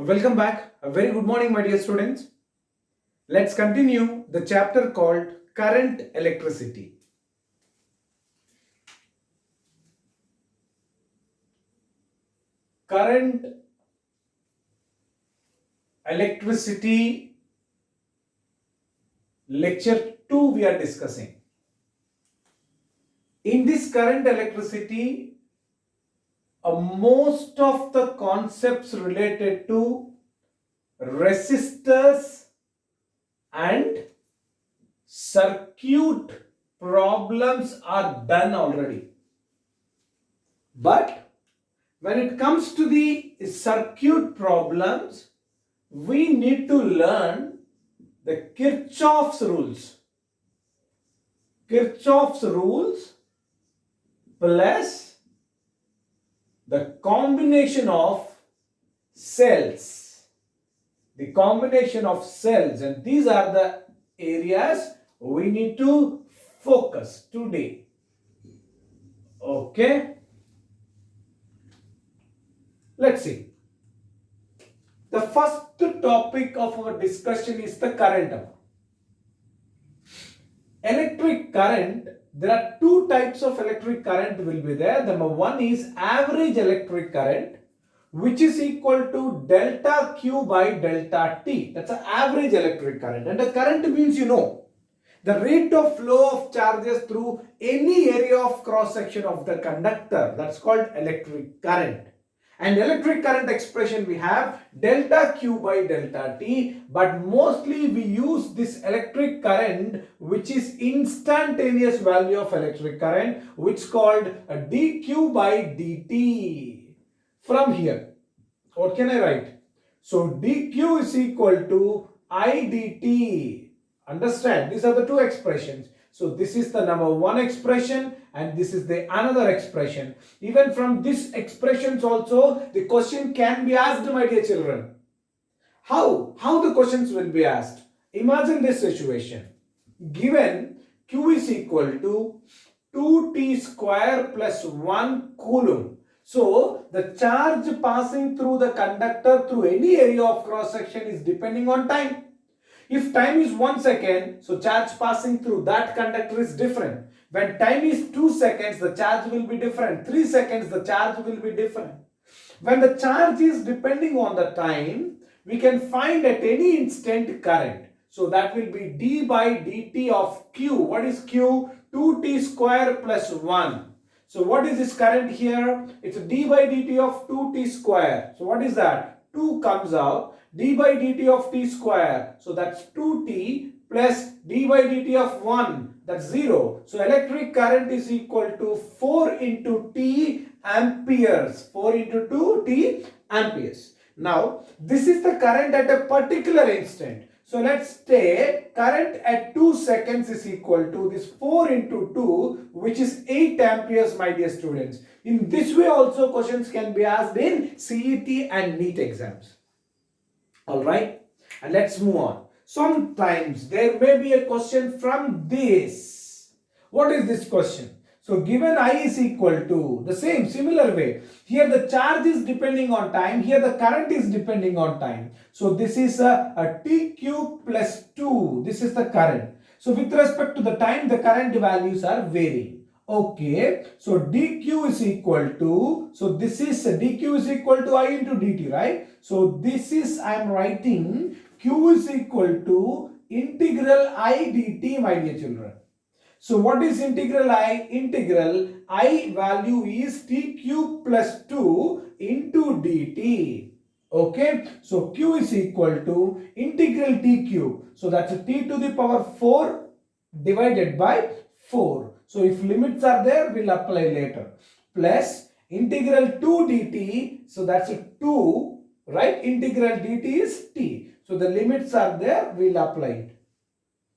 Welcome back. A very good morning, my dear students. Let's continue the chapter called Current Electricity. Current Electricity Lecture 2 we are discussing. In this current electricity, most of the concepts related to resistors and circuit problems are done already. But when it comes to the circuit problems, we need to learn the Kirchhoff's rules. Kirchhoff's rules plus the combination of cells. The combination of cells, and these are the areas we need to focus today. Okay. Let's see. The first topic of our discussion is the current. Electric current, there are two types of electric current will be there. Number one is average electric current, which is equal to delta Q by delta T. That's an average electric current. And the current means the rate of flow of charges through any area of cross section of the conductor. That's called electric current. And electric current expression we have delta Q by delta T, but mostly we use this electric current which is instantaneous value of electric current, which is called a dQ by dt. From here, what can I write? So dQ is equal to I dt. Understand? These are the two expressions. So this is the number one expression and this is the another expression. Even from these expressions also the question can be asked, my dear children. How the questions will be asked? Imagine this situation. Given Q is equal to 2t square plus 1 coulomb. So the charge passing through the conductor through any area of cross section is depending on time. If time is 1 second, so charge passing through that conductor is different. When time is 2 seconds, the charge will be different. 3 seconds, the charge will be different. When the charge is depending on the time, we can find at any instant current. So that will be d by dt of Q. What is Q? 2t square plus 1. So what is this current here? It's d by dt of 2t square. So what is that? 2 comes out. D by dt of t square. So that's 2t plus d by dt of 1. That's 0. So electric current is equal to 4 into t amperes. 4 into 2 t amperes. Now this is the current at a particular instant. So let's say current at 2 seconds is equal to this 4 into 2, which is 8 amperes, my dear students. In this way also questions can be asked in CET and NEET exams. Alright, and let's move on. Sometimes there may be a question from this. What is this question? So given I is equal to the similar way. Here the charge is depending on time. Here the current is depending on time. So this is a t cube plus 2. This is the current. So with respect to the time, the current values are varying. Okay, so dq is equal to, so this is dq is equal to I into dt, right? So this is, I am writing q is equal to integral I dt, my dear children. So what is integral I? Integral I value is t cube plus 2 into dt. Okay, so q is equal to integral t cube. So that's a t to the power 4 divided by 4. So if limits are there, we'll apply later. Plus integral 2 dt. So that's a 2, right? Integral dt is t. So the limits are there, we'll apply it.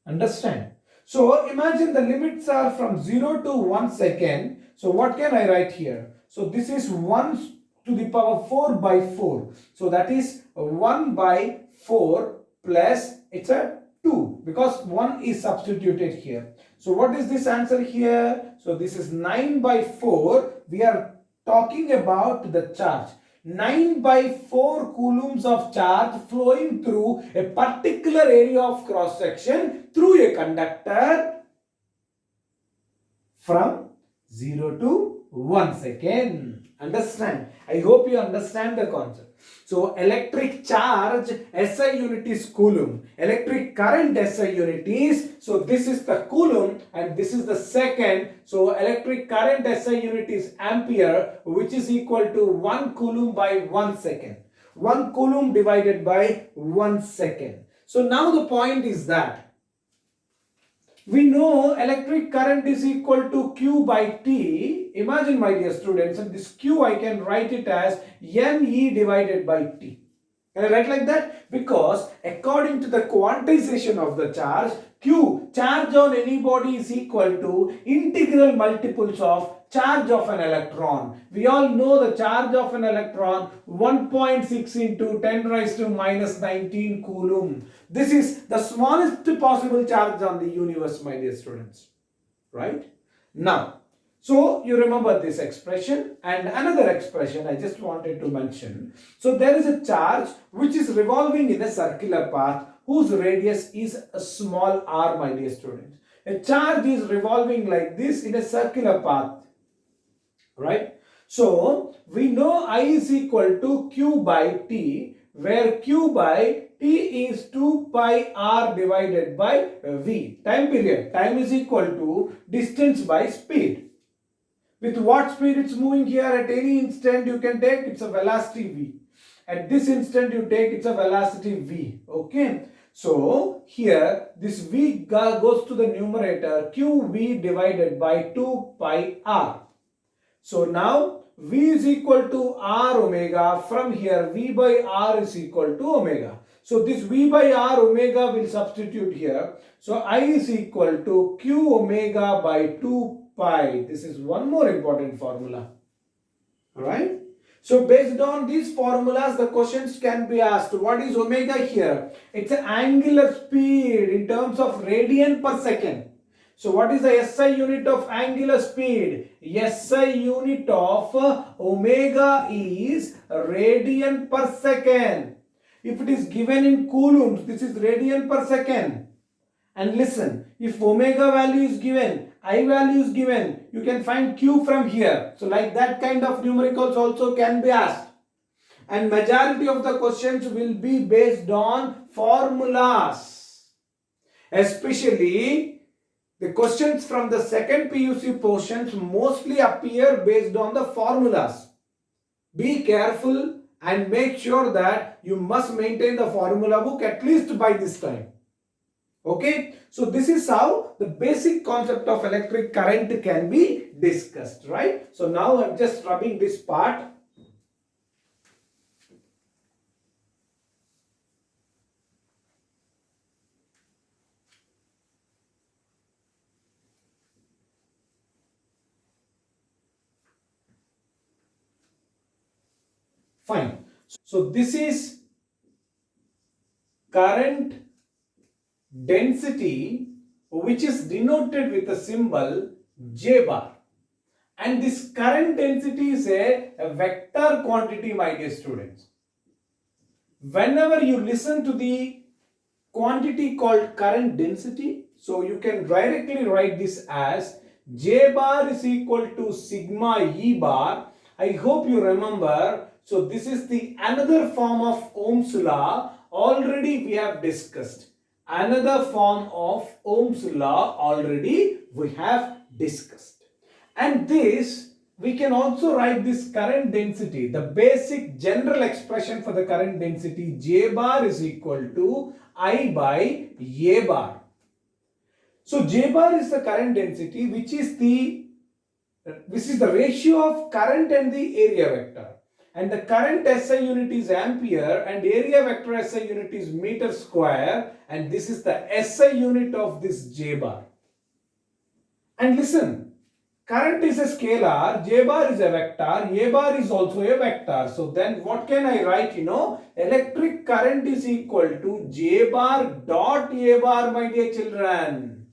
Understand? So imagine the limits are from 0 to 1 second. So what can I write here? So this is 1 to the power 4 by 4. So that is 1 by 4 plus it's a 2 because 1 is substituted here. So what is this answer here? So this is 9 by 4. We are talking about the charge. 9 by 4 coulombs of charge flowing through a particular area of cross section through a conductor from 0 to 1 second. Understand? I hope you understand the concept. So electric charge SI unit is coulomb. Electric current SI unit is, so this is the coulomb and this is the second. So electric current SI unit is ampere, which is equal to 1 coulomb by 1 second. 1 coulomb divided by 1 second. So now the point is that we know electric current is equal to Q by T. Imagine, my dear students, and this Q I can write it as NE divided by T. Can I write like that? Because according to the quantization of the charge, Q, charge on any body, is equal to integral multiples of charge of an electron. We all know the charge of an electron 1.6 into 10 raised to minus 19 coulomb. This is the smallest possible charge on the universe, my dear students. Right? Now, so you remember this expression, and another expression I just wanted to mention. So there is a charge which is revolving in a circular path whose radius is a small r, my dear students. A charge is revolving like this in a circular path. Right? So we know I is equal to Q by T, where Q by T is 2 pi r divided by V. Time period. Time is equal to distance by speed. With what speed it's moving here, at any instant you can take, it's a velocity V. At this instant you take, it's a velocity V. Okay. So here this V goes to the numerator, QV divided by 2 pi r. So now V is equal to r omega. From here V by r is equal to omega. So this V by r omega will substitute here. So I is equal to Q omega by 2 pi. This is one more important formula. Alright. So based on these formulas, the questions can be asked. What is omega here? It's an angular speed in terms of radian per second. So what is the SI unit of angular speed? SI unit of omega is radian per second. If it is given in coulombs, this is radian per second. And listen, if omega value is given, I value is given, you can find Q from here. So like that kind of numericals also can be asked. And majority of the questions will be based on formulas. Especially the questions from the second PUC portions mostly appear based on the formulas. Be careful and make sure that you must maintain the formula book at least by this time. Okay, so this is how the basic concept of electric current can be discussed, right? So now I'm just rubbing this part. Fine. So this is current density, which is denoted with the symbol J bar. And this current density is a vector quantity, my dear students. Whenever you listen to the quantity called current density, so you can directly write this as J bar is equal to sigma E bar. I hope you remember. So this is the another form of Ohm's law. Already we have discussed. Another form of Ohm's law already we have discussed. And this, we can also write this current density. The basic general expression for the current density, J bar is equal to I by A bar. So J bar is the current density, which is the ratio of current and the area vector. And the current SI unit is ampere and area vector SI unit is meter square, and this is the SI unit of this J bar. And listen, current is a scalar, J bar is a vector, A bar is also a vector. So then what can I write? Electric current is equal to J bar dot A bar, my dear children.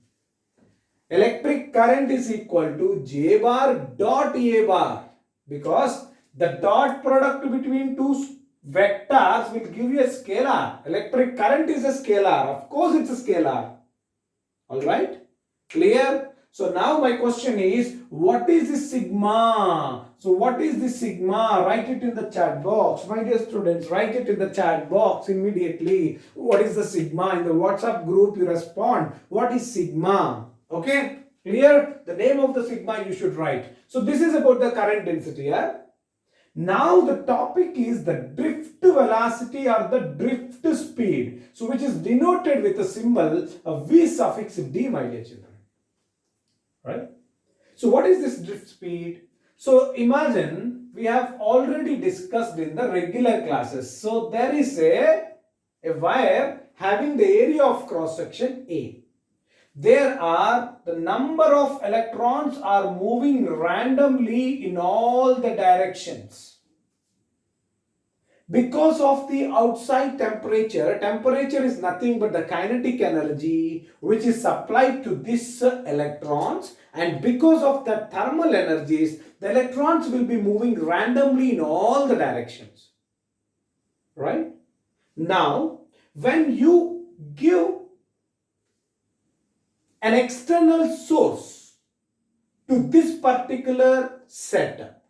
Electric current is equal to J bar dot A bar, because The dot product between two vectors will give you a scalar. Electric current is a scalar. Of course, it's a scalar. All right? Clear? So now my question is, what is the sigma? So what is the sigma? Write it in the chat box. My dear students, write it in the chat box immediately. What is the sigma? In the WhatsApp group, you respond. What is sigma? Okay? Clear? The name of the sigma you should write. So this is about the current density. Yeah? Now the topic is the drift velocity or the drift speed. So which is denoted with a symbol of V suffix D, my dear children. Right? So what is this drift speed? So imagine we have already discussed in the regular classes. So there is a wire having the area of cross section A. There are the number of electrons are moving randomly in all the directions. Because of the outside temperature, temperature is nothing but the kinetic energy which is supplied to these electrons, and because of the thermal energies, the electrons will be moving randomly in all the directions. Right? Now, when you give an external source to this particular setup,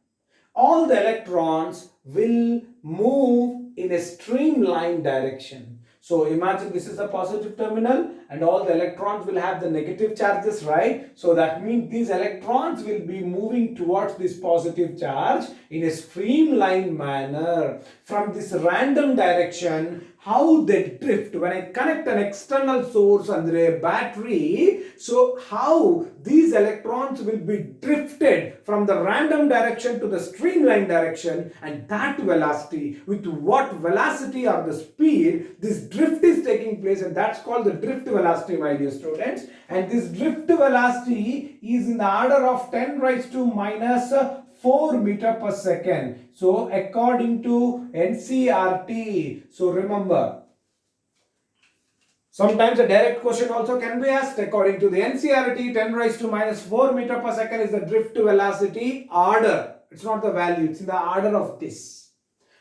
all the electrons will move in a streamlined direction. So imagine this is the positive terminal and all the electrons will have the negative charges, right? So that means these electrons will be moving towards this positive charge in a streamlined manner. From this random direction, how they drift when I connect an external source under a battery, so how these electrons will be drifted from the random direction to the streamlined direction, and that velocity, with what velocity or the speed this drift is taking place, and that's called the drift velocity, my dear students. And this drift velocity is in the order of 10 raised to minus 4 meter per second. So according to NCERT, so remember, sometimes a direct question also can be asked. According to the NCERT, 10 raised to minus 4 meter per second is the drift velocity order. It's not the value, it's in the order of this.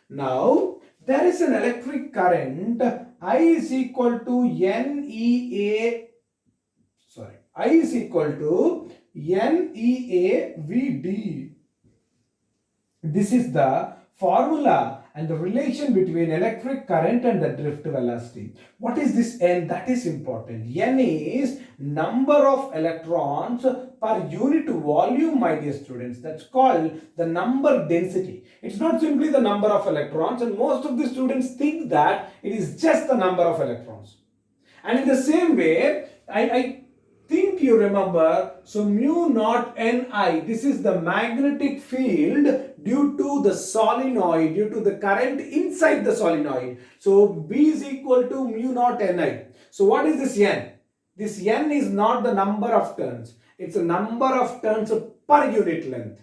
Now, there is an electric current. I is equal to I is equal to NEAVD. This is the formula and the relation between electric current and the drift velocity. What is this N? That is important. N is number of electrons per unit volume, my dear students. That's called the number density. It's not simply the number of electrons, and most of the students think that it is just the number of electrons. And in the same way, I think you remember, so mu naught Ni, this is the magnetic field due to the solenoid, due to the current inside the solenoid. So B is equal to mu naught Ni. So what is this N? This N is not the number of turns. It's a number of turns per unit length.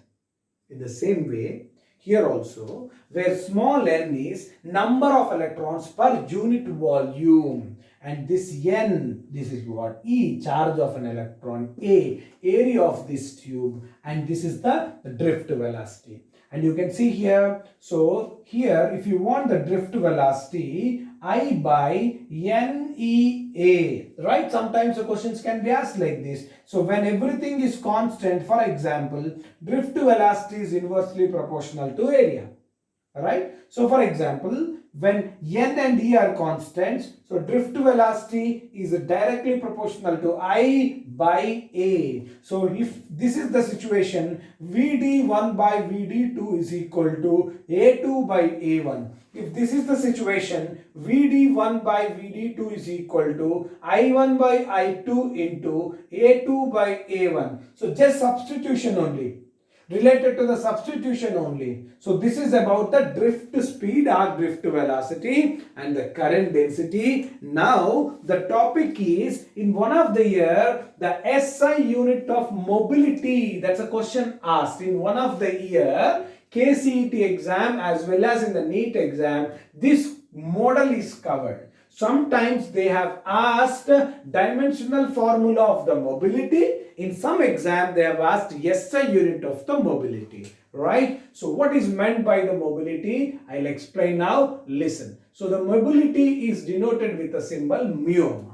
In the same way, here also, where small n is number of electrons per unit volume, and this N, this is what? E, charge of an electron, A, area of this tube, and this is the drift velocity. And you can see here, so here if you want the drift velocity, I by NEA, right? Sometimes the questions can be asked like this. So when everything is constant, for example, drift velocity is inversely proportional to area, right? So for example, when N and E are constants, so drift velocity is directly proportional to I by A. So if this is the situation, VD1 by VD2 is equal to A2 by A1. If this is the situation, VD1 by VD2 is equal to I1 by I2 into A2 by A1. So just substitution only. Related to the substitution only. So this is about the drift speed or drift velocity and the current density. Now the topic is, in one of the year, the SI unit of mobility. That's a question asked in one of the year KCET exam as well as in the NEET exam. This model is covered. Sometimes they have asked dimensional formula of the mobility. In some exam, they have asked SI unit of the mobility. right? So what is meant by the mobility? I'll explain now. Listen. So the mobility is denoted with the symbol mu.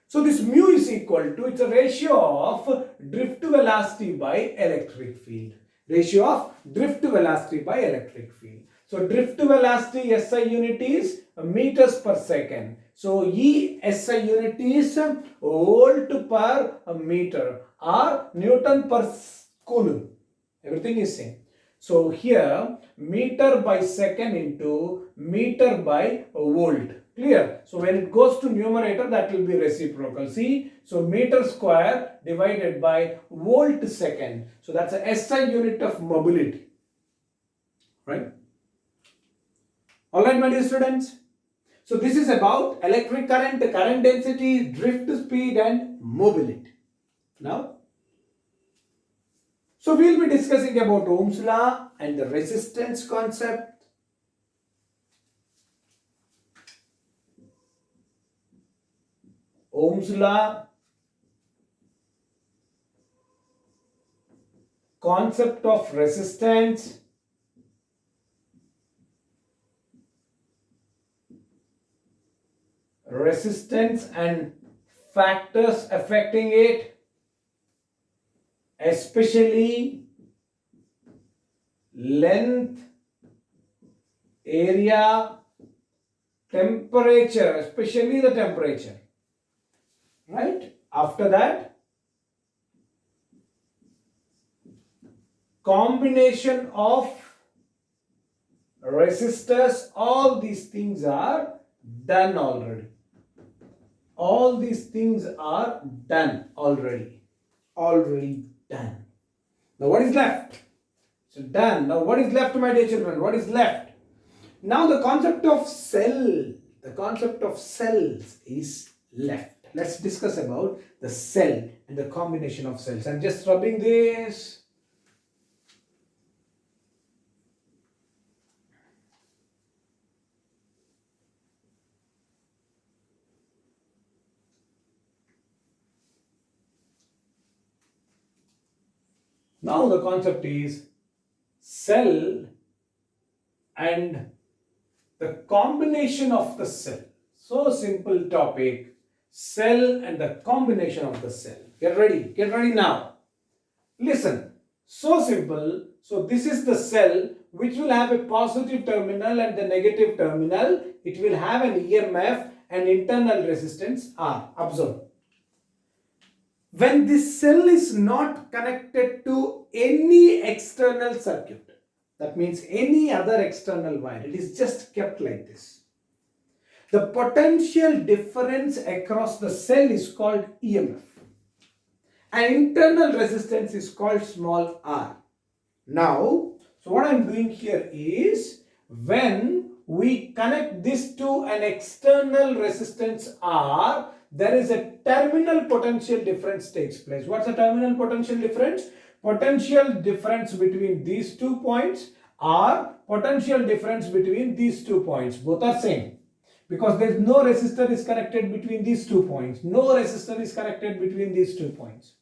So this mu is equal to, it's a ratio of drift velocity by electric field. Ratio of drift velocity by electric field. So drift velocity SI unit is meters per second. So E SI unit is volt per meter or Newton per coulomb. Everything is same. So here meter by second into meter by volt. Clear? So when it goes to numerator, that will be reciprocal. See? So meter square divided by volt second. So that's a SI unit of mobility. Right? Alright, my dear students. So this is about electric current, current density, drift speed and mobility. Now, so we will be discussing about Ohm's law and the resistance concept. Ohm's law, concept of resistance, and factors affecting it, especially length, area, temperature, especially the temperature. Right? After that, combination of resistors, all these things are done already. All these things are done already. Already done. Now what is left? So done. Now what is left, my dear children? What is left? Now the concept of cell, the concept of cells is left. Let's discuss about the cell and the combination of cells. I'm just rubbing this. Now the concept is cell and the combination of the cell. So simple topic. Cell and the combination of the cell. Get ready now. Listen, so simple. So this is the cell which will have a positive terminal and the negative terminal. It will have an EMF and internal resistance R. Observe. When this cell is not connected to any external circuit, that means any other external wire, it is just kept like this. The potential difference across the cell is called EMF. And internal resistance is called small r. Now, so what I am doing here is, when we connect this to an external resistance R, there is a terminal potential difference takes place. What's the terminal potential difference? Potential difference between these 2 points or potential difference between these 2 points. Both are same. Because there is no resistor is connected between these 2 points. No resistor is connected between these 2 points.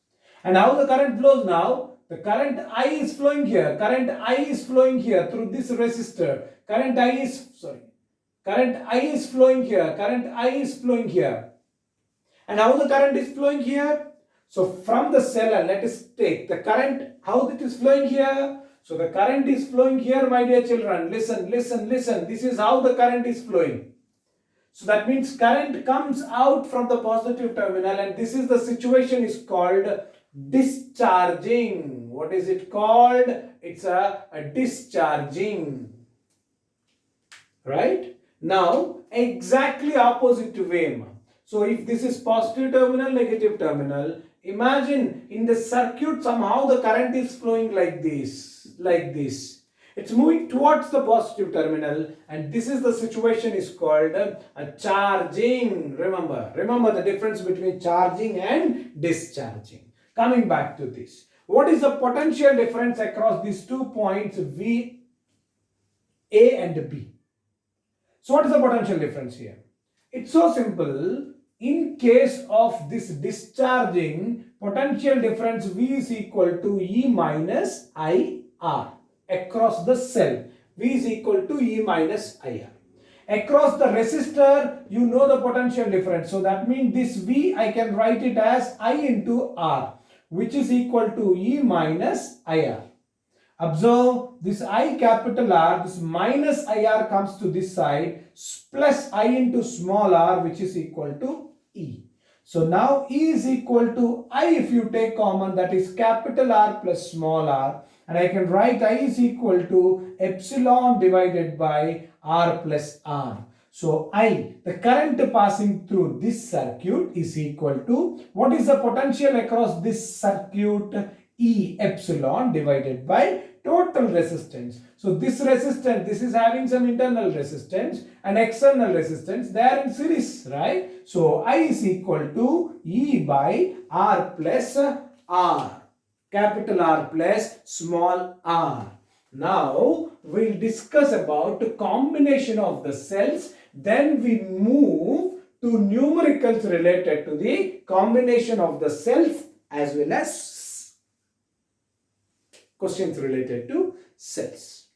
And how the current flows now? The current I is flowing here. Current I is flowing here through this resistor. Current I is flowing here. Current I is flowing here. And how the current is flowing here? So from the cell, let us take the current, how it is flowing here. So the current is flowing here, my dear children. Listen. This is how the current is flowing. So that means current comes out from the positive terminal, and this is the situation is called discharging. What is it called? It's a discharging. Right? Now, exactly opposite to VAM. So if this is positive terminal, negative terminal, imagine in the circuit somehow the current is flowing like this. It's moving towards the positive terminal, and this is the situation is called a charging. Remember the difference between charging and discharging. Coming back to this, what is the potential difference across these 2 points V, A and B? So what is the potential difference here? It's so simple. In case of this discharging, potential difference V is equal to E minus IR. across the cell. V is equal to E minus IR. Across the resistor, you know the potential difference. So that means this V, I can write it as I into R, which is equal to E minus IR. Observe this I capital R, this minus IR comes to this side, plus I into small r, which is equal to E. So now E is equal to I, if you take common, that is capital R plus small r, and I can write I is equal to epsilon divided by R plus R. So I, the current passing through this circuit, is equal to, what is the potential across this circuit? E epsilon divided by total resistance. So this resistance, this is having some internal resistance and external resistance, they are in series, right? So I is equal to E by R plus R, capital R plus small r. Now we'll discuss about the combination of the cells, then we move to numericals related to the combination of the cells as well as questions related to cells.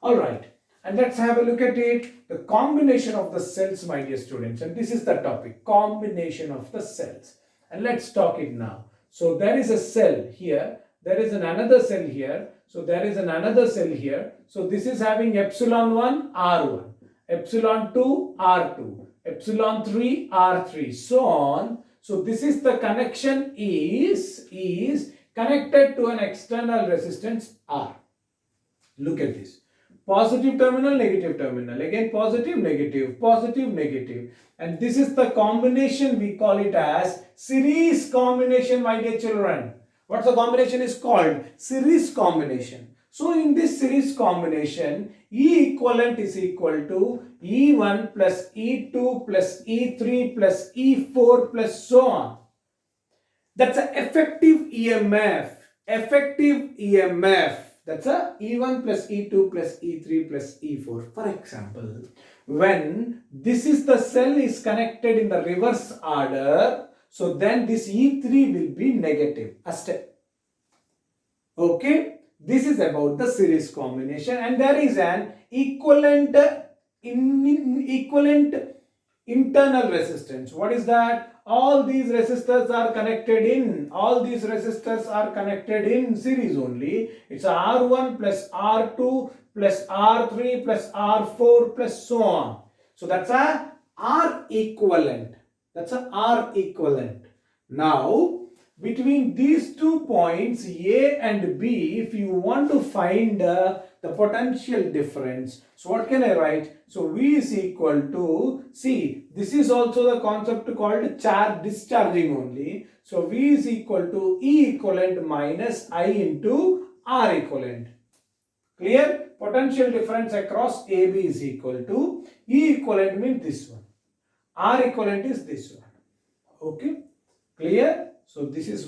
Alright, and let's have a look at it. The combination of the cells, my dear students, and this is the topic, combination of the cells. And let's talk it now. So there is a cell here, there is another cell here, so there is another cell here. So this is having epsilon 1 R1, epsilon 2 R2, epsilon 3 R3, so on. So this is the connection is connected to an external resistance R. Look at this. Positive terminal, negative terminal. Again positive, negative, positive, negative. And this is the combination, we call it as series combination, my dear children. What's the combination is called? Series combination. So in this series combination, E equivalent is equal to E1 plus E2 plus E3 plus E4 plus so on. That's an effective EMF. Effective EMF. That's a E1 plus E2 plus E3 plus E4. For example, when this is the cell is connected in the reverse order, so then this E3 will be negative. A step. Okay. This is about the series combination, and there is an equivalent internal resistance. What is that? All these resistors are connected in, series only. It's R1 plus R2 plus R3 plus R4 plus so on. So that's a R equivalent. Now, between these 2 points A and B, if you want to find the potential difference, so what can I write? So V is equal to, see, this is also the concept called charge discharging only. So V is equal to E equivalent minus I into R equivalent. Clear? Potential difference across AB is equal to E equivalent means this one. R equivalent is this one. Okay? Clear? So this is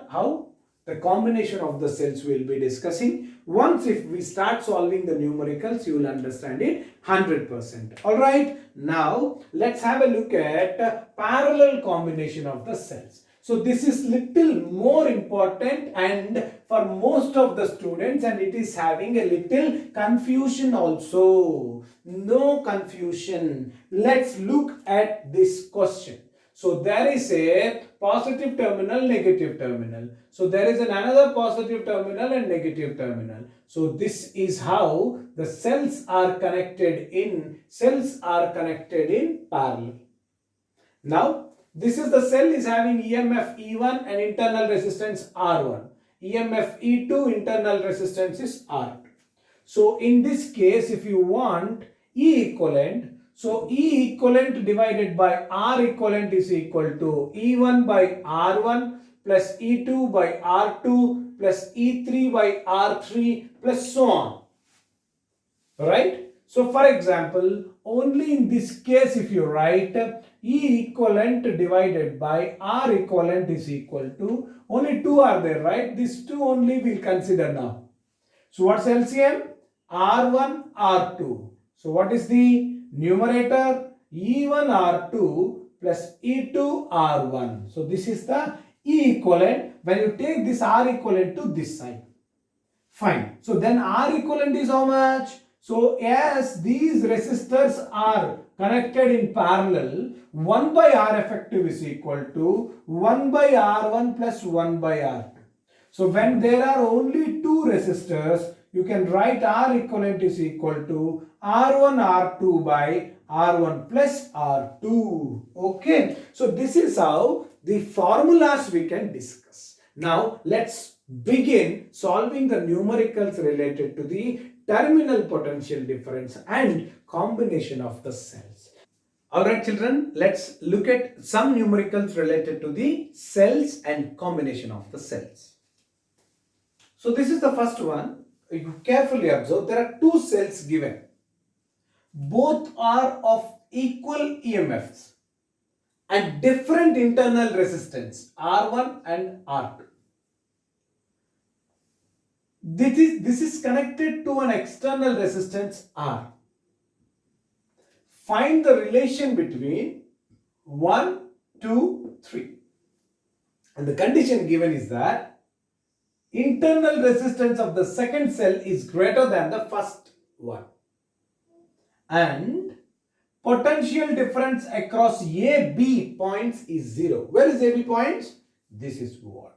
how the combination of the cells we will be discussing. Once if we start solving the numericals, you will understand it 100%. Alright, now let's have a look at parallel combination of the cells. So this is little more important and for most of the students, and it is having a little confusion also. No confusion. Let's look at this question. So there is a positive terminal, negative terminal. So there is another positive terminal and negative terminal. So this is how the cells are connected in parallel. Now this is the cell is having EMF E1 and internal resistance R1. EMF E2, internal resistance is R2. So in this case, if you want E equivalent, so E equivalent divided by R equivalent is equal to E1 by R1 plus E2 by R2 plus E3 by R3 plus so on. Right? So for example, only in this case if you write E equivalent divided by R equivalent is equal to, only two are there, right? These two only we'll consider now. So what's LCM? R1, R2. So what is the numerator? E1 R2 plus E2 R1. So this is the E equivalent when you take this R equivalent to this side. Fine. So then R equivalent is how much? So as these resistors are connected in parallel, 1 by R effective is equal to 1 by R1 plus 1 by R2. So when there are only two resistors, you can write R equivalent is equal to R1 R2 by R1 plus R2. Okay. So this is how the formulas we can discuss. Now let's begin solving the numericals related to the terminal potential difference and combination of the cells. Alright children, let's look at some numericals related to the cells and combination of the cells. So this is the first one. You carefully observe, there are two cells given. Both are of equal EMFs and different internal resistance R1 and R2. This is connected to an external resistance R. Find the relation between 1, 2, 3. And the condition given is that internal resistance of the second cell is greater than the first one. And potential difference across AB points is 0. Where is AB points? This is what.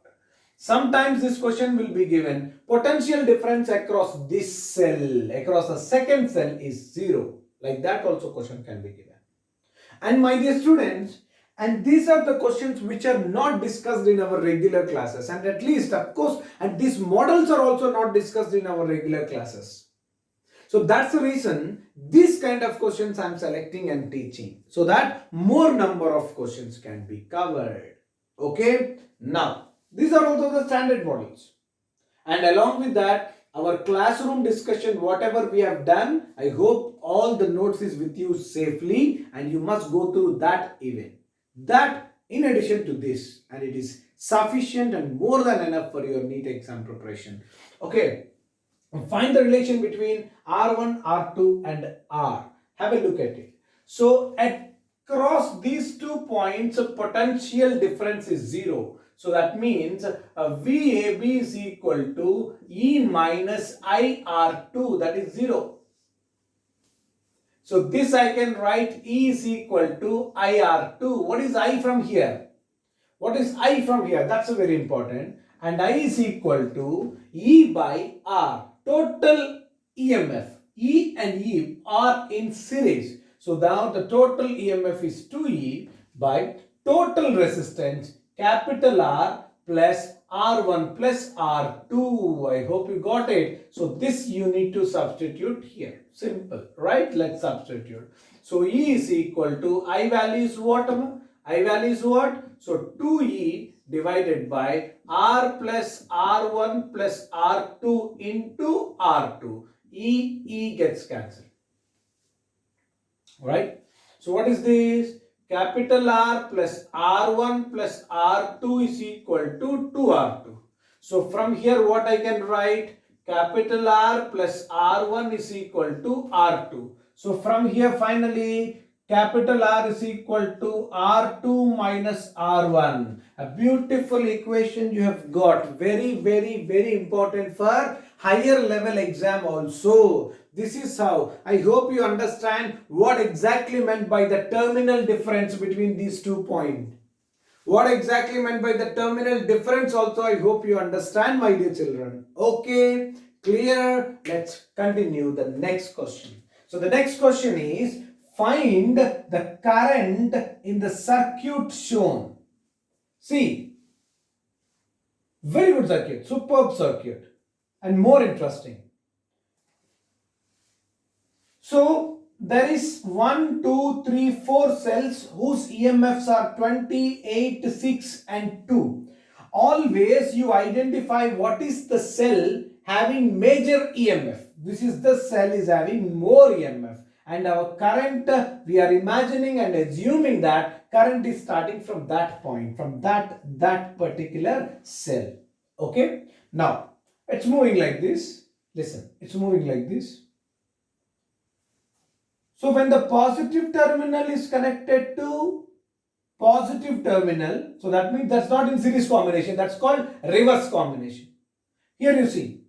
Sometimes this question will be given. Potential difference across this cell, across the second cell is 0. Like that also question can be given. And my dear students, and these are the questions which are not discussed in our regular classes. And at least, of course, and these models are also not discussed in our regular classes. So that's the reason this kind of questions I'm selecting and teaching, so that more number of questions can be covered. Okay. Now, these are also the standard models. And along with that, our classroom discussion, whatever we have done, I hope all the notes is with you safely and you must go through that even. That in addition to this, and it is sufficient and more than enough for your NEET exam preparation. Okay. Find the relation between R1, R2 and R. Have a look at it. So across these 2 points, potential difference is 0. So that means VAB is equal to E minus IR2, that is 0. So this I can write E is equal to IR2. What is I from here? What is I from here? That's very important. And I is equal to E by R. Total EMF. E and E are in series. So now the total EMF is 2E by total resistance capital R plus R1 plus R2. I hope you got it. So this you need to substitute here. Simple, right? Let's substitute. So E is equal to I value is what? I value is what? So 2E divided by R plus R1 plus R2 into R2. E gets cancelled. Right? So what is this? Capital R plus R1 plus R2 is equal to 2R2. So from here what I can write? Capital R plus R1 is equal to R2. So from here finally capital R is equal to R2 minus R1. A beautiful equation you have got. Very, very, very important for higher level exam also. This is how. I hope you understand what exactly meant by the terminal difference between these 2 points. What exactly meant by the terminal difference also I hope you understand, my dear children. Okay, clear? Let's continue the next question. So the next question is, find the current in the circuit shown. See, very good circuit, superb circuit and more interesting. So there is 1, 2, 3, 4 cells whose EMFs are 28, 6 and 2. Always you identify what is the cell having major EMF. This is the cell is having more EMF. And our current, we are imagining and assuming that current is starting from that point, from that particular cell. Okay. Now, it's moving like this. Listen, it's moving like this. So when the positive terminal is connected to positive terminal, so that means that's not in series combination, that's called reverse combination. Here you see,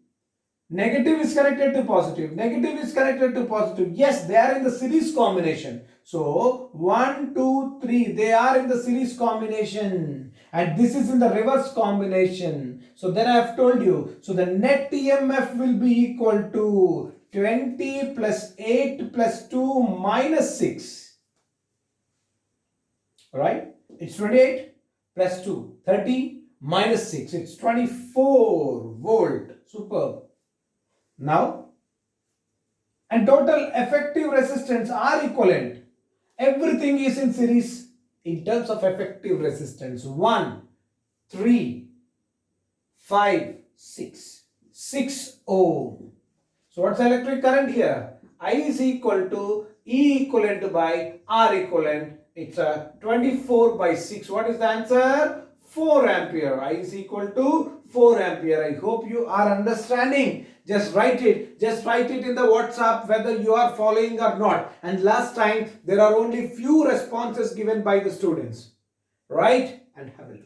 Negative is connected to positive. Negative is connected to positive. Yes, they are in the series combination. So 1, 2, 3, they are in the series combination. And this is in the reverse combination. So then I have told you. So the net EMF will be equal to 20 plus 8 plus 2 minus 6. Right? It's 28 plus 2. 30 minus 6. It's 24 volt. Superb. Now, and total effective resistance are equivalent. Everything is in series in terms of effective resistance. 1, 3, 5, 6. 6 ohm. So what's the electric current here? I is equal to E equivalent by R equivalent. It's a 24 by 6. What is the answer? 4 ampere. I is equal to 4 ampere. I hope you are understanding. Just write it. Just write it in the WhatsApp whether you are following or not. And last time there are only few responses given by the students. Right? And have a look.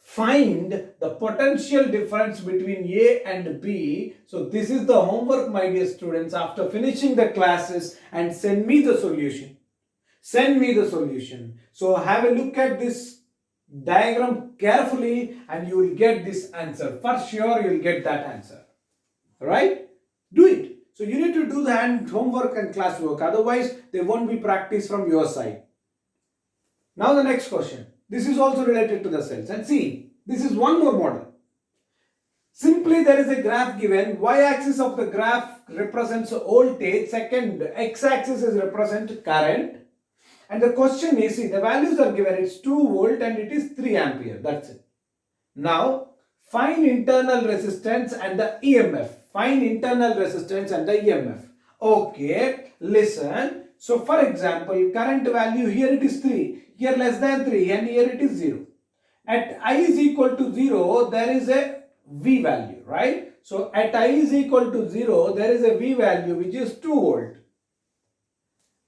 Find the potential difference between A and B. So this is the homework, my dear students, after finishing the classes, and send me the solution. Send me the solution. So have a look at this diagram carefully and you will get this answer. For sure you will get that answer. Right? Do it. So you need to do the homework and classwork. Otherwise there won't be practice from your side. Now the next question. This is also related to the cells. And see, this is one more model. Simply there is a graph given. Y-axis of the graph represents voltage. Second, x-axis is represent current. And the question is, see, the values are given. It's 2 volt and it is 3 ampere. That's it. Now, find internal resistance and the EMF. Find internal resistance and the EMF. Okay, listen. So, for example, current value here it is 3. Here less than 3 and here it is 0. At I is equal to 0, there is a V value, right? So at I is equal to 0, there is a V value which is 2 volt.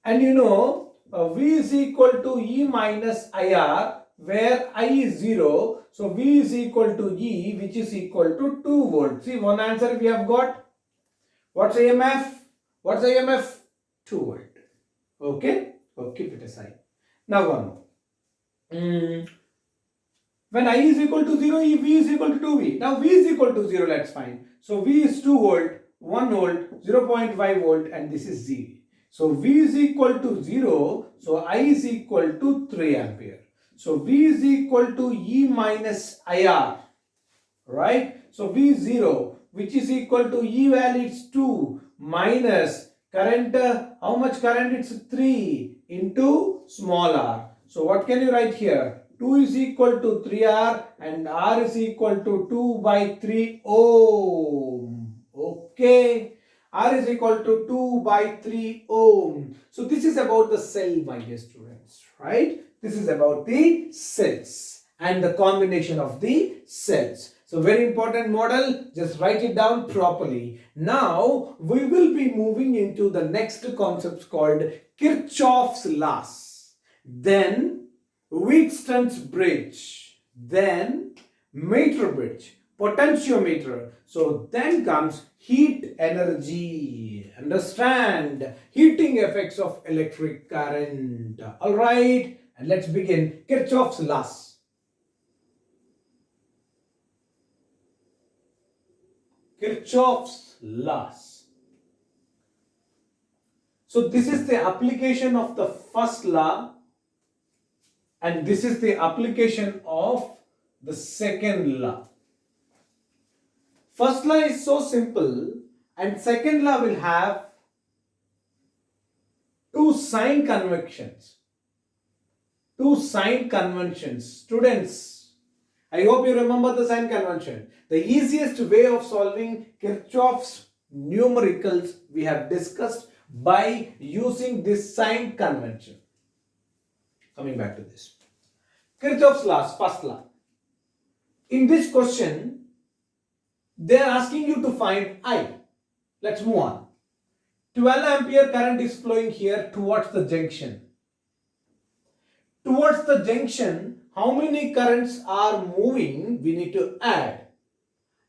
And you know, V is equal to E minus IR, where I is 0. So V is equal to E, which is equal to 2 volt. See, one answer we have got. What's EMF? What's EMF? 2 volt. Okay? Okay, keep it aside. Now one more. When I is equal to 0, V is equal to 2V. Now V is equal to 0, let's find. So V is 2 volt, 1 volt, 0.5 volt and this is Z. So V is equal to 0, so I is equal to 3 ampere. So V is equal to E minus IR, right? So V is 0, which is equal to E value is 2 minus current, how much current? It's 3 into small r. So what can you write here? 2 is equal to 3R and R is equal to 2 by 3 ohm. Okay. R is equal to 2 by 3 ohm. So this is about the cell, my dear students, right? This is about the cells and the combination of the cells. So very important model, just write it down properly. Now we will be moving into the next concept called Kirchhoff's laws. Then Wheatstone's bridge, then meter bridge, potentiometer. So then comes heat energy. Understand? Heating effects of electric current. Alright, and let's begin. Kirchhoff's laws. Kirchhoff's laws. So this is the application of the first law. And this is the application of the second law. First law is so simple and second law will have two sign conventions. Two sign conventions. Students, I hope you remember the sign convention. The easiest way of solving Kirchhoff's numericals we have discussed by using this sign convention. Coming back to this. Kirchhoff's laws, first law. In this question, they are asking you to find I. Let's move on. 12 ampere current is flowing here towards the junction. Towards the junction, how many currents are moving? We need to add.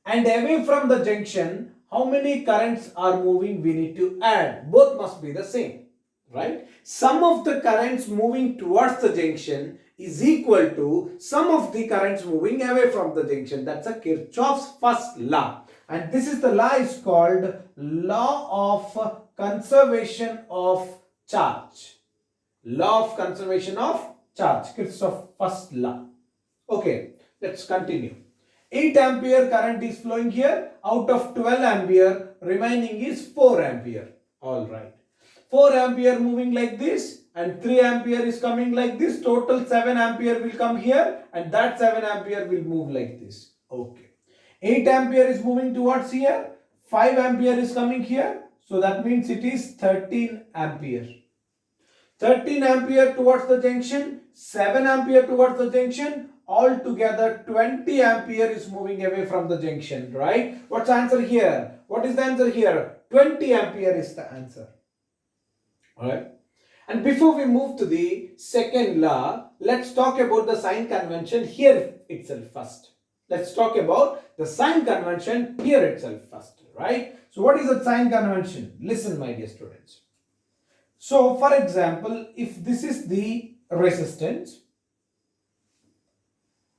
And away from the junction, how many currents are moving, we need to add. Both must be the same, right? Sum of the currents moving towards the junction is equal to sum of the currents moving away from the junction. That's a Kirchhoff's first law. And this is the law is called law of conservation of charge. Law of conservation of charge, Kirchhoff's first law. Okay, let's continue. 8 ampere current is flowing here. Out of 12 ampere, remaining is 4 ampere. All right. 4 ampere moving like this and 3 ampere is coming like this. Total 7 ampere will come here and that 7 ampere will move like this. Okay. 8 ampere is moving towards here. 5 ampere is coming here. So that means it is 13 ampere. 13 ampere towards the junction, 7 ampere towards the junction, altogether 20 ampere is moving away from the junction, right? What's the answer here? What is the answer here? 20 ampere is the answer. Alright. And before we move to the second law, let's talk about the sign convention here itself first. Let's talk about the sign convention here itself first, right? So what is the sign convention? Listen, my dear students. So for example, if this is the resistance,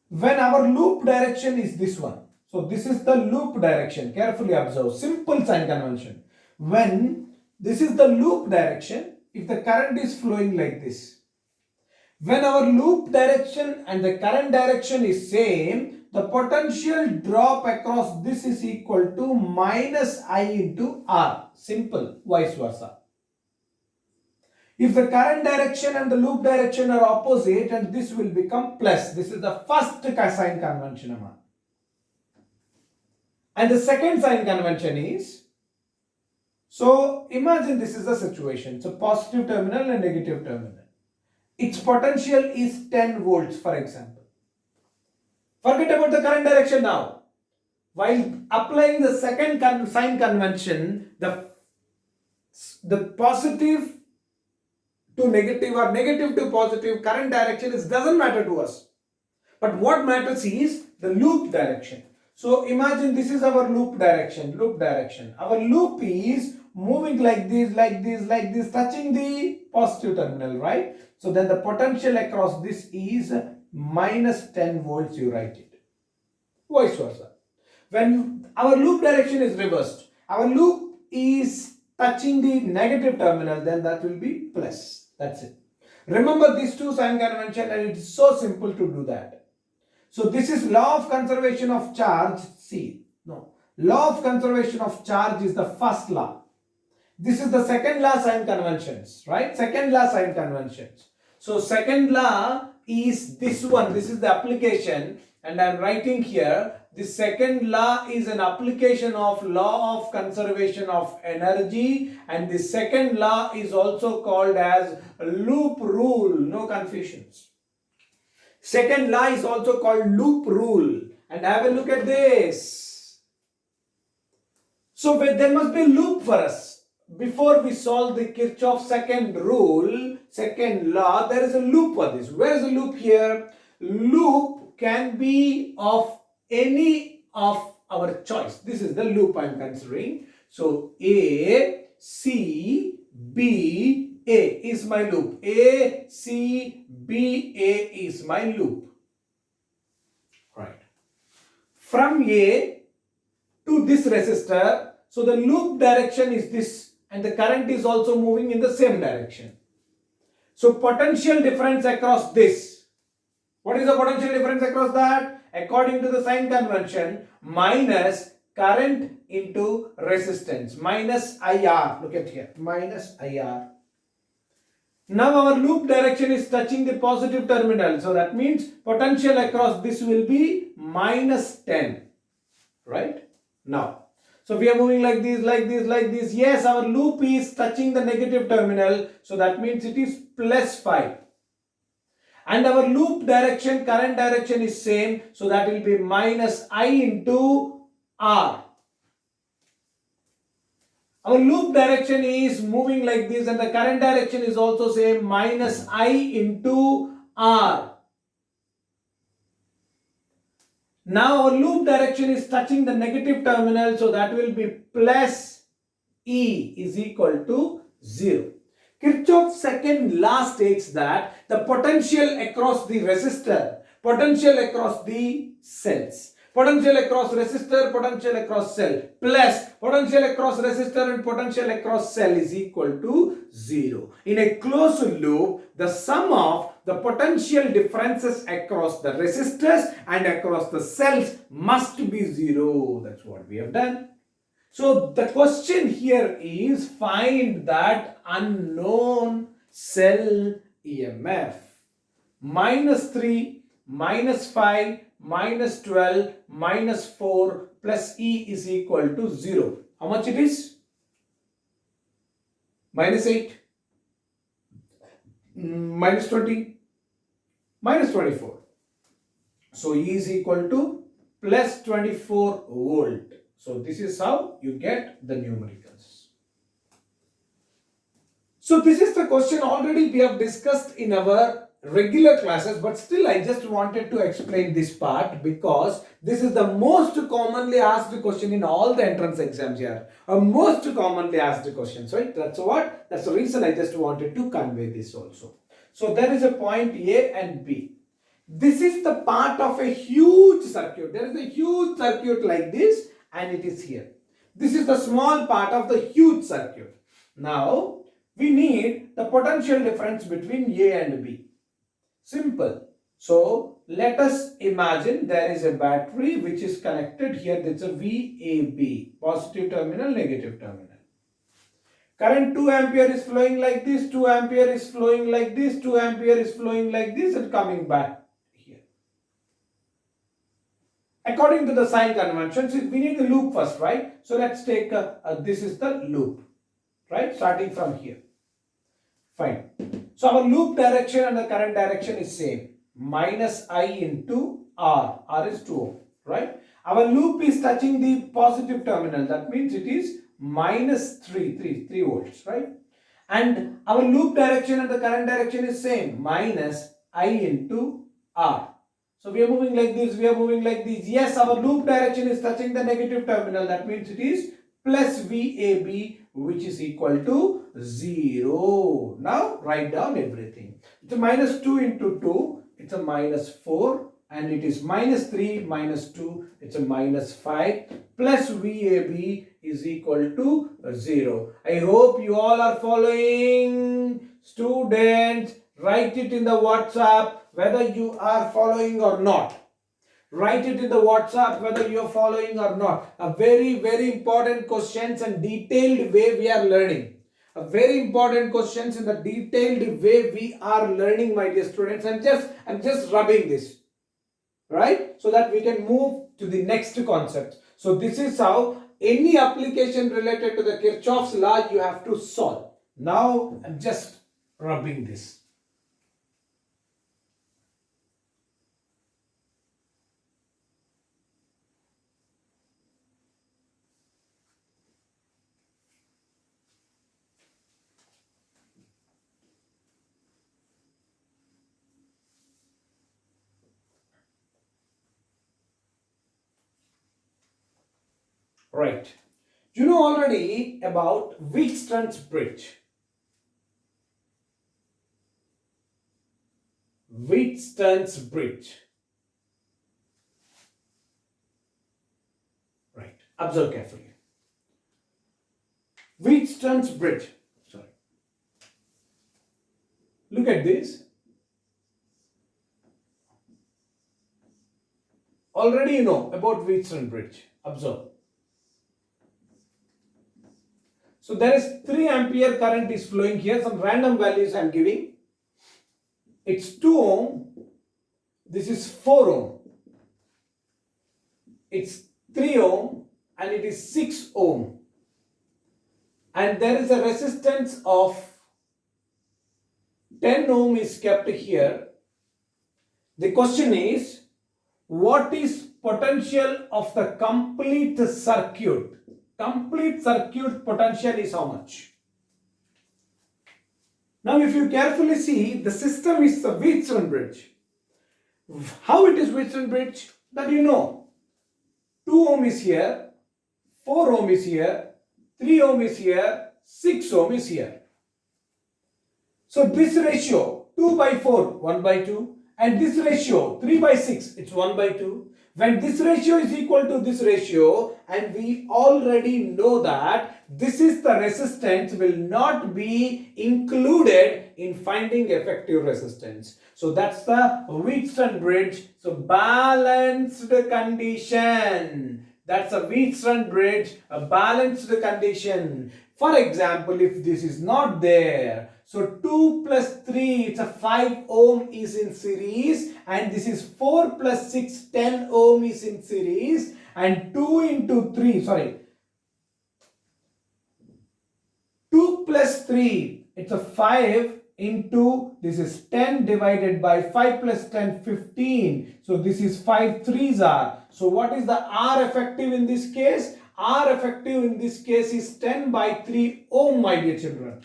when our loop direction is this one, so this is the loop direction, carefully observe, simple sign convention. When this is the loop direction, if the current is flowing like this, when our loop direction and the current direction is same, the potential drop across this is equal to minus I into R, simple, vice versa. If the current direction and the loop direction are opposite, and this will become plus. This is the first sign convention. And the second sign convention is, so imagine this is the situation. So positive terminal and negative terminal. Its potential is 10 volts, for example. Forget about the current direction now. While applying the second sign convention, the positive to negative or negative to positive current direction doesn't matter to us. But what matters is the loop direction. So imagine this is our loop direction. Our loop is moving like this, touching the positive terminal, right? So then the potential across this is minus 10 volts, you write it. Vice versa. When our loop direction is reversed, our loop is touching the negative terminal, then that will be plus. That's it. Remember these two sign convention, and it is so simple to do that. So this is law of conservation of charge. Law of conservation of charge is the first law. This is the second law sign conventions, right? Second law sign conventions. So second law is this one. This is the application, and I am writing here. The second law is an application of law of conservation of energy, and the second law is also called as loop rule. No confusions. Second law is also called loop rule. And have a look at this. So there must be a loop for us. Before we solve the Kirchhoff's second rule, second law, there is a loop for this. Where is the loop here? Loop can be of any of our choice. This is the loop I am considering. So A, C, B, A is my loop. A, C, B, A is my loop. Right. From A to this resistor, so the loop direction is this, and the current is also moving in the same direction. So potential difference across this. What is the potential difference across that? According to the sign convention, minus current into resistance, minus IR. Look at here, minus IR. Now our loop direction is touching the positive terminal. So that means potential across this will be minus 10. Right? Now, so we are moving like this. Yes, our loop is touching the negative terminal. So that means it is plus 5. And our loop direction, current direction is same. So that will be minus I into R. Our loop direction is moving like this, and the current direction is also same, minus I into R. Now our loop direction is touching the negative terminal, so that will be plus E is equal to 0. Kirchhoff's second law states that the potential across the resistor, potential across the cells, potential across resistor, potential across cell, plus potential across resistor and potential across cell is equal to 0. In a closed loop, the sum of the potential differences across the resistors and across the cells must be 0. That's what we have done. So the question here is find that unknown cell EMF. Minus 3, minus 5, minus 12, minus 4 plus E is equal to 0. How much it is? Minus 8, minus 20, minus 24. So E is equal to plus 24 volt. So this is how you get the numericals. So this is the question already we have discussed in our regular classes, but still I just wanted to explain this part because this is the most commonly asked question in all the entrance exams here. A most commonly asked questions, right? That's the reason I just wanted to convey this also. So there is a point A and B. This is the part of a huge circuit. There is a huge circuit like this and it is here. This is the small part of the huge circuit. Now we need the potential difference between A and B. Simple. So let us imagine there is a battery which is connected here. That's a VAB, positive terminal, negative terminal. Current 2 ampere is flowing like this, 2 ampere is flowing like this, 2 ampere is flowing like this and coming back here. According to the sign conventions, we need the loop first, right? So let's take, this is the loop, right? Starting from here. Fine. So our loop direction and the current direction is same. Minus I into R. R is 2 ohm, right? Our loop is touching the positive terminal. That means it is minus 3 volts, right? And our loop direction and the current direction is same. Minus I into R. So we are moving like this, we are moving like this. Yes, our loop direction is touching the negative terminal. That means it is plus VAB, which is equal to 0. Now write down everything. It's a minus 2 into 2. It's a minus 4. And it is minus 3 minus 2. It's a minus 5. Plus VAB is equal to 0. I hope you all are following. Students, write it in the WhatsApp whether you are following or not. Write it in the WhatsApp whether you are following or not. A very, very important questions and detailed way we are learning. A very important questions in the detailed way we are learning, my dear students. I'm just rubbing this, right? So that we can move to the next concept. So this is how any application related to the Kirchhoff's law you have to solve. Now I'm just rubbing this. Right. You know already about Wheatstone's bridge. Wheatstone's bridge. Right. Observe carefully. Wheatstone's bridge. Sorry. Look at this. Already you know about Wheatstone bridge. Observe. So there is 3 ampere current is flowing here. Some random values I am giving. It's 2 ohm. This is 4 ohm. It's 3 ohm and it is 6 ohm. And there is a resistance of 10 ohm is kept here. The question is, what is potential of the complete circuit? Complete circuit potential is how much? Now if you carefully see, the system is the Wheatstone bridge. How it is Wheatstone bridge? that 2 ohm is here, 4 ohm is here, 3 ohm is here, 6 ohm is here. So this ratio 2 by 4, 1 by 2, and this ratio 3 by 6, it's 1 by 2. When this ratio is equal to this ratio, and we already know that this is the resistance, will not be included in finding effective resistance. So that's the Wheatstone bridge. So balanced condition. That's a Wheatstone bridge, a balanced condition. For example, if this is not there, so 2 plus 3, it's a 5 ohm is in series, and this is 4 plus 6, 10 ohm is in series, and 2 into 3, 2 plus 3, it's a 5 into, this is 10 divided by 5 plus 10, 15. So this is 5 threes are. So what is the R effective in this case? R effective in this case is 10 by 3 ohm, my dear children.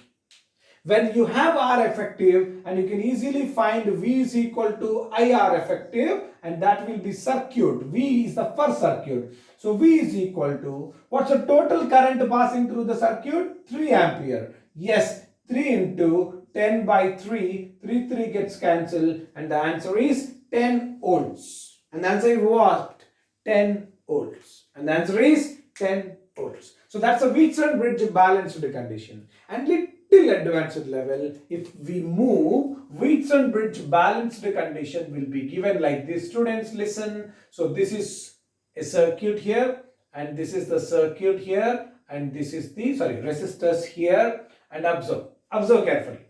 When you have R effective, and you can easily find V is equal to IR effective, and that will be circuit. V is the first circuit. So V is equal to, what's the total current passing through the circuit? 3 ampere. Yes, 3 into 10 by 3, 3 gets cancelled, and the answer is 10 volts. And the answer is what? 10 volts. And the answer is 10 volts. So that's a Wheatstone bridge balanced condition. And little advanced level, if we move, Wheatstone bridge balanced condition will be given like this. Students, listen. So this is a circuit here, and this is the circuit here, and this is the resistors here, and observe carefully.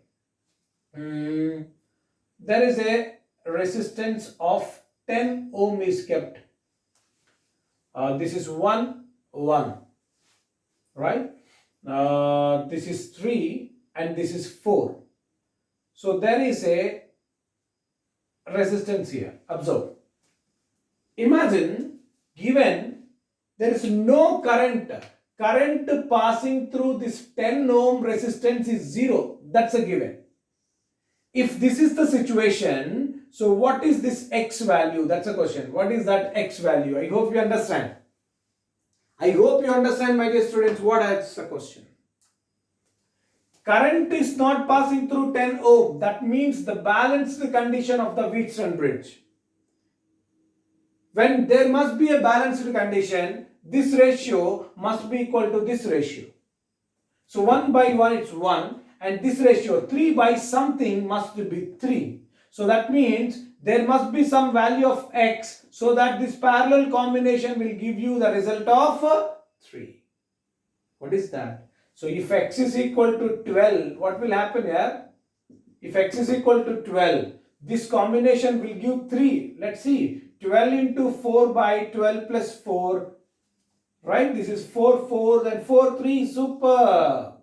There is a resistance of 10 ohm is kept. This is 1, right? This is 3, and this is 4. So there is a resistance here. Observe. Imagine, given there is no current passing through this 10 ohm resistance is 0. That's a given. If this is the situation, so what is this X value? That's a question. What is that X value? I hope you understand. I hope you understand, my dear students, what is the question. Current is not passing through 10 ohm. That means the balanced condition of the Wheatstone bridge. When there must be a balanced condition, this ratio must be equal to this ratio. So 1 by 1 it's 1, and this ratio 3 by something must be 3. So that means there must be some value of X, so that this parallel combination will give you the result of 3. What is that? So if X is equal to 12, what will happen here? If X is equal to 12, this combination will give 3. Let's see. 12 into 4 by 12 plus 4. Right? This is 4 4 and 4 3. Super.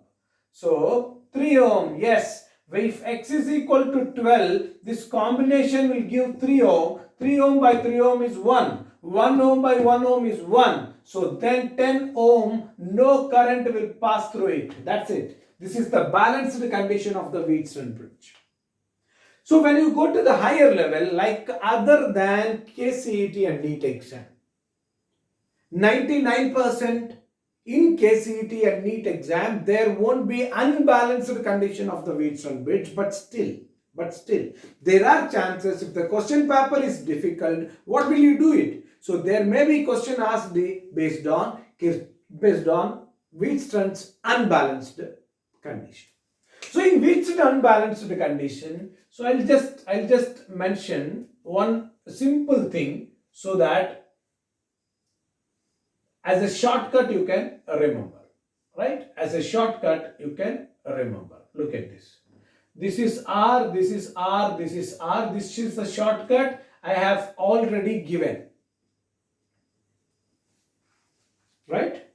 So 3 ohm. Yes. If X is equal to 12, this combination will give 3 ohm. 3 ohm by 3 ohm is 1. 1 ohm by 1 ohm is 1. So then 10 ohm, no current will pass through it. That's it. This is the balanced condition of the Wheatstone bridge. So when you go to the higher level, like other than KCET and NEET exam, 99% in KCET and NEET exam, there won't be unbalanced condition of the Wheatstone bridge, but still, there are chances. If the question paper is difficult, what will you do it? So there may be question asked based on Wheatstone's unbalanced condition. So in Wheatstone unbalanced condition, so I'll just mention one simple thing so that as a shortcut you can remember, right? As a shortcut you can remember. Look at this. This is R, this is R, this is R. This is the shortcut I have already given. Right?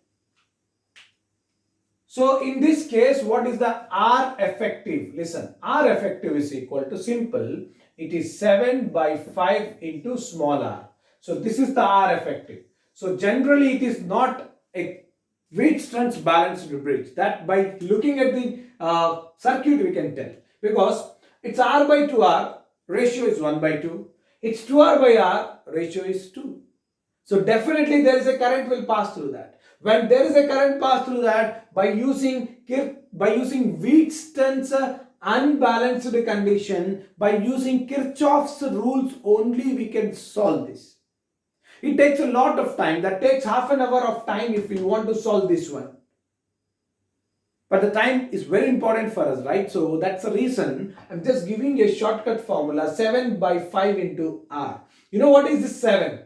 So in this case, what is the R effective? Listen, R effective is equal to simple. It is 7 by 5 into small r. So this is the R effective. So generally it is not a Wheatstone's balanced bridge. That by looking at the circuit we can tell. Because it's R by 2R, ratio is 1 by 2. It's 2R by R, ratio is 2. So definitely there is a current will pass through that. When there is a current pass through that, by using Wheaton's unbalanced condition, by using Kirchhoff's rules only, we can solve this. It takes a lot of time. That takes half an hour of time if we want to solve this one. But the time is very important for us, right? So that's the reason I'm just giving a shortcut formula, 7 by 5 into R. You know what is this 7?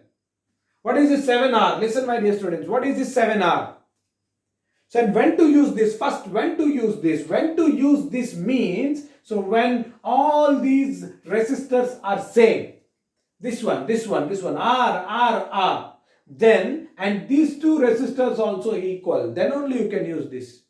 What is this 7R? Listen, my dear students, what is this 7R? So when to use this? First, when to use this? When to use this means, so when all these resistors are same, this one, R, then, and these two resistors also equal, then only you can use this.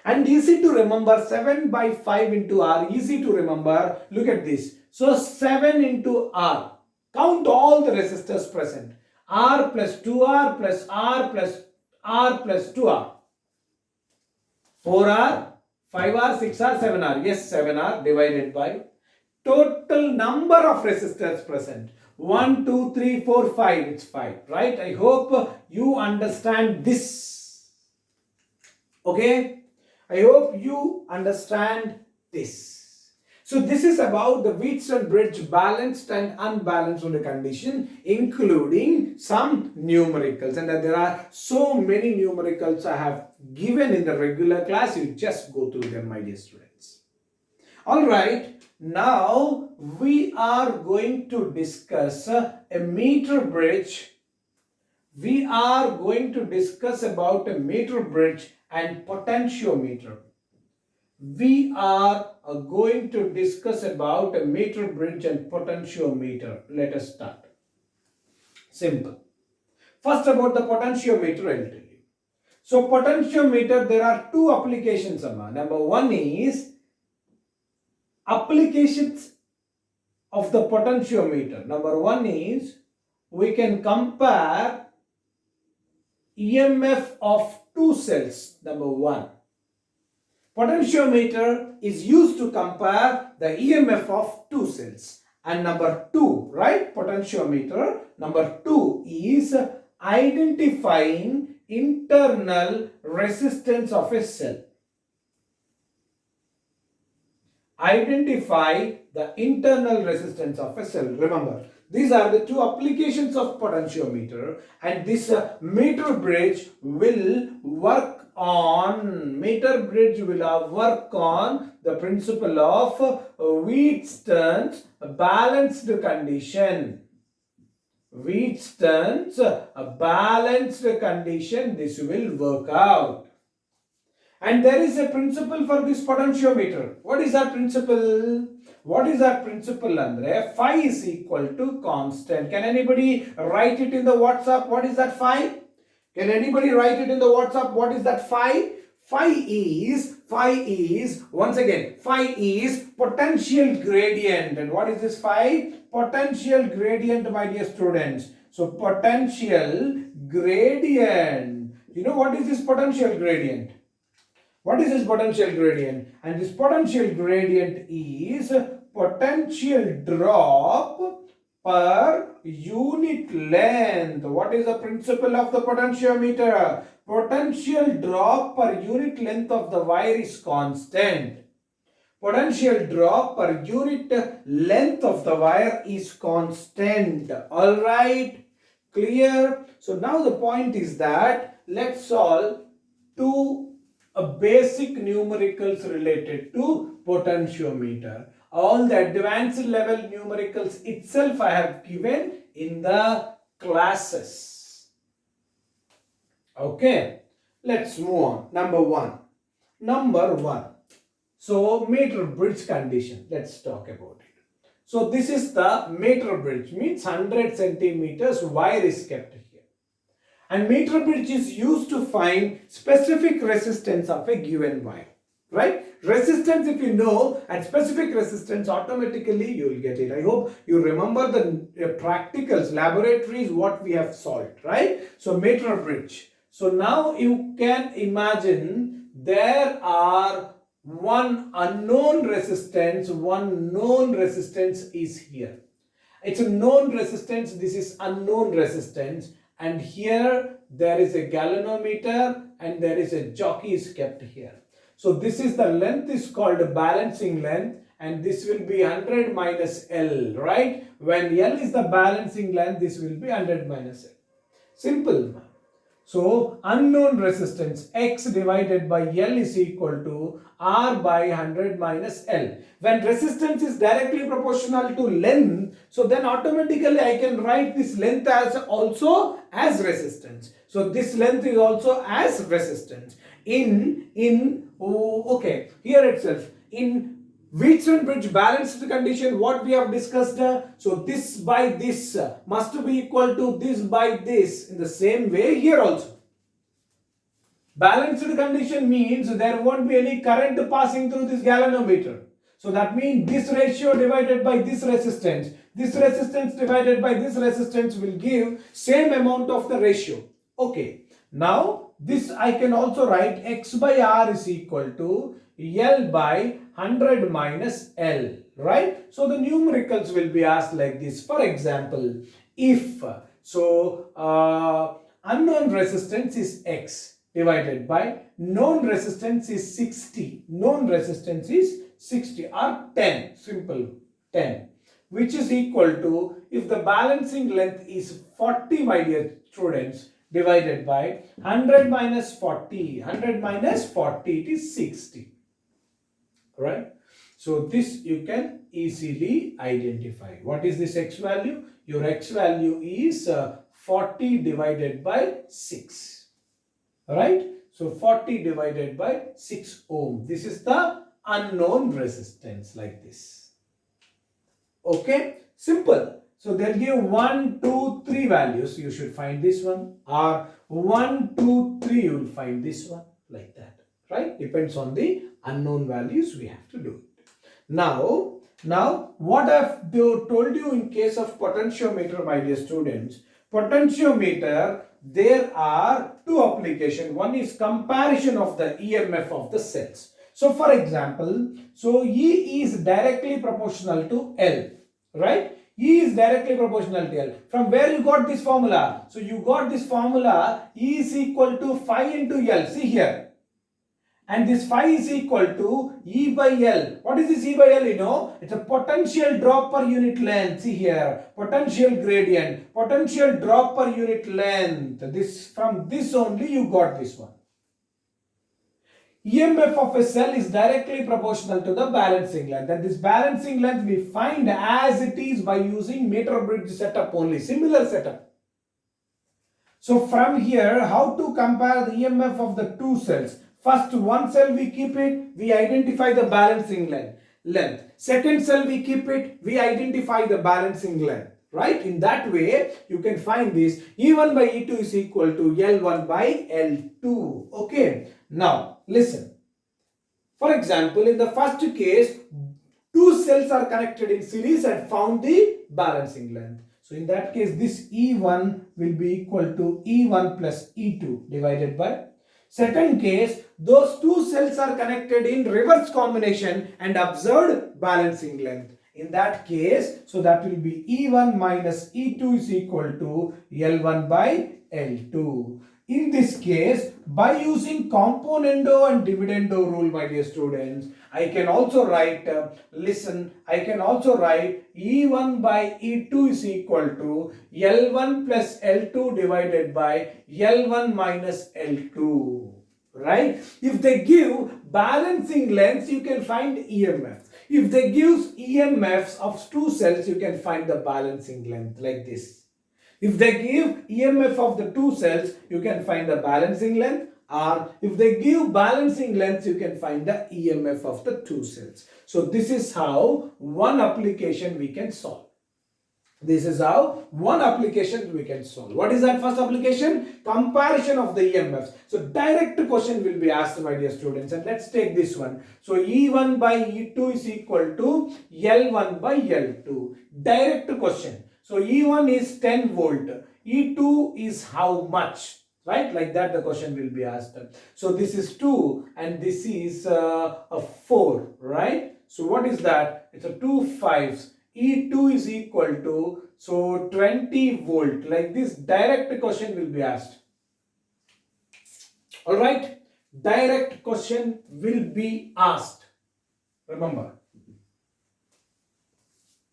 And easy to remember, 7 by 5 into R, easy to remember. Look at this. So 7 into R. Count all the resistors present. R plus 2R plus R plus R plus 2R. 4R, 5R, 6R, 7R. Yes, 7R divided by total number of resistors present. 1, 2, 3, 4, 5. It's 5, right? I hope you understand this. Okay? I hope you understand this. So this is about the Wheatstone bridge balanced and unbalanced on the condition, including some numericals. And there are so many numericals I have given in the regular class. You just go through them, my dear students. All right. Now we are going to discuss a meter bridge. We are going to discuss about a meter bridge and potentiometer. We are going to discuss about a meter bridge and potentiometer. Let us start. Simple. First, about the potentiometer, I will tell you. So potentiometer, there are two applications. Number one is applications of the potentiometer. Number one is we can compare EMF of two cells. Number one. Potentiometer is used to compare the EMF of two cells. And number two, right? Potentiometer. Number two is identifying internal resistance of a cell. Identify the internal resistance of a cell. Remember, these are the two applications of potentiometer, and this meter bridge will work on the principle of Wheatstone's balanced condition. Wheatstone's balanced condition, this will work out. And there is a principle for this potentiometer. What is that principle? What is that principle, Andre? Phi is equal to constant. Can anybody write it in the WhatsApp? What is that phi? Can anybody write it in the WhatsApp? What is that phi? Phi is, once again, phi is potential gradient. And what is this phi? Potential gradient, my dear students. So potential gradient. You know what is this potential gradient? What is this potential gradient? And this potential gradient is potential drop per unit length. What is the principle of the potentiometer? Potential drop per unit length of the wire is constant. Potential drop per unit length of the wire is constant. All right, clear? So now the point is that let's solve two basic numericals related to potentiometer. All the advanced level numericals itself I have given in the classes. Okay, let's move on. Number one. So meter bridge condition. Let's talk about it. So this is the meter bridge, means 100 centimeters wire is kept here. And meter bridge is used to find specific resistance of a given wire. Right? Resistance, if you know, and specific resistance, automatically you will get it. I hope you remember the practicals, laboratories, what we have solved. Right? So meter bridge. So now you can imagine there are one unknown resistance, one known resistance is here. It's a known resistance, this is unknown resistance. and here there is a galvanometer and there is a jockey is kept here. So this is the length is called balancing length, and this will be 100 minus L, right? When L is the balancing length, this will be 100 minus L. Simple. So unknown resistance X divided by L is equal to R by 100 minus L. When resistance is directly proportional to length, so then automatically I can write this length as also as resistance. So this length is also as resistance. Okay, here itself, in Wheatstone bridge balanced condition, what we have discussed, so this by this must be equal to this by this. In the same way here also, balanced condition means there won't be any current passing through this galvanometer. So that means this ratio divided by this resistance divided by this resistance will give same amount of the ratio. Okay, now this I can also write X by R is equal to L by 100 minus L, right? So the numericals will be asked like this. For example, if unknown resistance is X divided by known resistance is 60. Known resistance is 60 or 10, simple 10, which is equal to, if the balancing length is 40, my dear students, divided by 100 minus 40, 100 minus 40, it is 60, right? So this you can easily identify. What is this X value? Your X value is 40 divided by 6, right? So 40 divided by 6 ohm. This is the unknown resistance, like this. Okay, simple. So they'll give 1, 2, 3 values. You should find this one, or 1, 2, 3 you will find this one, like that, right? Depends on the unknown values we have to do it. Now what I've told you in case of potentiometer, my dear students, potentiometer, there are two applications. One is comparison of the EMF of the cells. So for example, so E is directly proportional to L, right? E is directly proportional to L. From where you got this formula? So you got this formula, E is equal to phi into L. See here. And this phi is equal to E by L. What is this E by L? You know, it's a potential drop per unit length. See here, potential gradient, potential drop per unit length. This, from this only you got this one. EMF of a cell is directly proportional to the balancing length, and this balancing length we find as it is by using meter bridge setup only, similar setup. So from here, how to compare the EMF of the two cells? First, one cell we keep it, we identify the balancing length. Second cell we keep it, we identify the balancing length. Right? In that way, you can find this E1 by E2 is equal to L1 by L2. Okay. Now, listen. For example, in the first case, two cells are connected in series and found the balancing length. So, in that case, this E1 will be equal to E1 plus E2 divided by. Second case, those two cells are connected in reverse combination and observed balancing length. In that case, so that will be E1 minus E2 is equal to L1 by L2. In this case, by using componendo and dividendo rule, my dear students, I can also write, I can also write E1 by E2 is equal to L1 plus L2 divided by L1 minus L2. Right? If they give balancing lengths, you can find EMF. If they give EMFs of two cells, you can find the balancing length like this. If they give EMF of the two cells, you can find the balancing length, or if they give balancing lengths, you can find the EMF of the two cells. So this is how one application we can solve. This is how one application we can solve. What is that first application? Comparison of the EMFs. So direct question will be asked, my dear students, and let's take this one. So E1 by E2 is equal to L1 by L2. Direct question. So E1 is 10 volt. E2 is how much? Right? Like that the question will be asked. So this is 2 and this is a 4. Right? So what is that? It's a 2 5s. E2 is equal to, so 20 volt, like this direct question will be asked. All right, direct question will be asked, remember.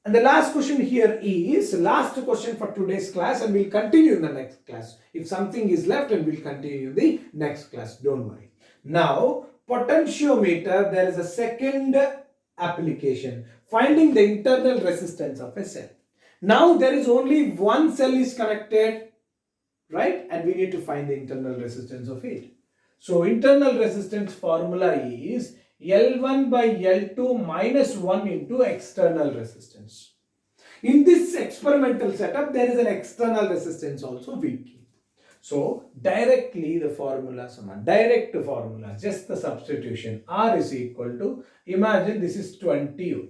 And the last question here is last question for today's class, and we'll continue in the next class. If something is left, and we'll continue the next class, don't worry. Now, potentiometer, there is a second application, finding the internal resistance of a cell. Now there is only one cell is connected, right? And we need to find the internal resistance of it. So internal resistance formula is L1 by L2 minus 1 into external resistance. In this experimental setup, there is an external resistance also we keep. So directly the formula, direct formula, just the substitution, R is equal to, imagine this is 20 ohm.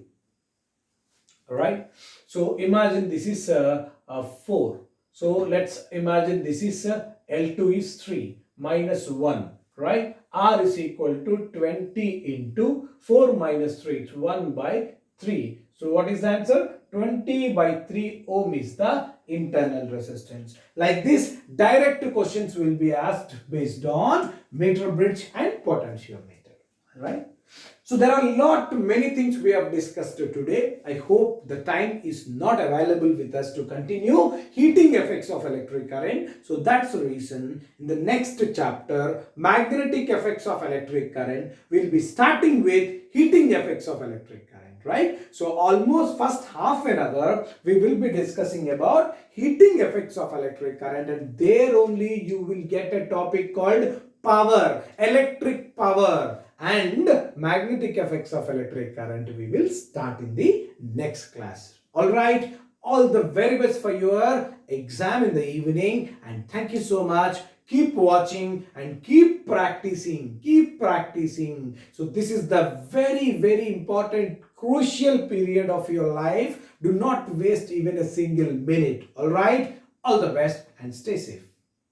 Alright, so imagine this is 4. So let's imagine this is L2 is 3 minus 1, right? R is equal to 20 into 4 minus 3, it's 1 by 3. So what is the answer? 20 by 3 ohm is the internal resistance. Like this, direct questions will be asked based on meter bridge and potentiometer, right? So there are many things we have discussed today. I hope the time is not available with us to continue heating effects of electric current. So that's the reason in the next chapter, magnetic effects of electric current, we'll be starting with heating effects of electric current, right? So almost first half an hour, we will be discussing about heating effects of electric current, and there only you will get a topic called power, electric power, and magnetic effects of electric current we will start in the next class. All the very best for your exam in the evening, and thank you so much. Keep watching and keep practicing. So this is the very important crucial period of your life. Do not waste even a single minute. All the best and stay safe.